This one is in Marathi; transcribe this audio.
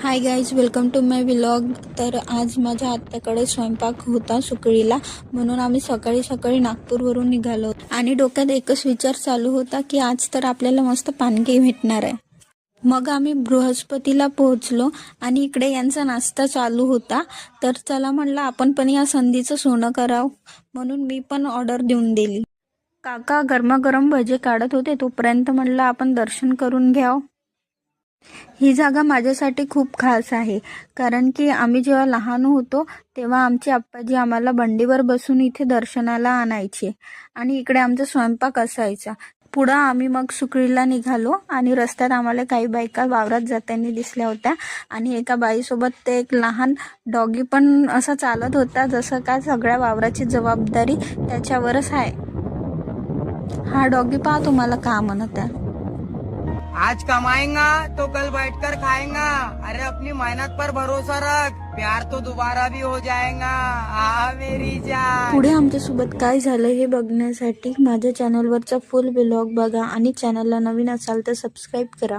High guys, welcome to my vlog. तर आज माझ्या आत्याकडे स्वयंपाक होता सुकळीला, म्हणून आम्ही सकाळी सकाळी नागपूरवरून निघालो आणि डोक्यात एकच विचार चालू होता की आज तर आपल्याला मस्त पानके भेटणार आहे. मग आम्ही बृहस्पतीला पोहोचलो आणि इकडे यांचा नाश्ता चालू होता. तर चला म्हणलं आपण पण या संधीचं सोनं करावं, म्हणून मी पण ऑर्डर देऊन दिली. काका गरमागरम भजे काढत होते, तोपर्यंत म्हणलं आपण दर्शन करून घ्यावं. ही जागा माझ्यासाठी खूप खास आहे, कारण की आम्ही जेव्हा लहान होतो तेव्हा आमची आप्पाजी आम्हाला बंडीवर बसून इथे दर्शनाला आणायचे आणि इकडे आमचा स्वयंपाक असायचा. पुढं आम्ही मग सुकळीला निघालो आणि रस्त्यात आम्हाला काही बायका वावरात जाताना दिसल्या होत्या आणि एका बाईसोबत ते एक लहान डॉगी पण असा चालत होता, जसं का सगळ्या वावराची जबाबदारी त्याच्यावरच आहे. हा डॉगी पहा तुम्हाला का म्हणत आहे. आज कमाएगा तो कल बैठकर खाएगा। अरे अपनी मेहनत पर भरोसा रख, प्यार तो दोबारा भी हो जाएगा। आ मेरी जान। पुढे आमच्यासोबत काय झालं हे बघण्यासाठी माझ्या चॅनलवरचा फुल व्लॉग बघा आणि चॅनलला नवीन असाल तर सबस्क्राईब करा.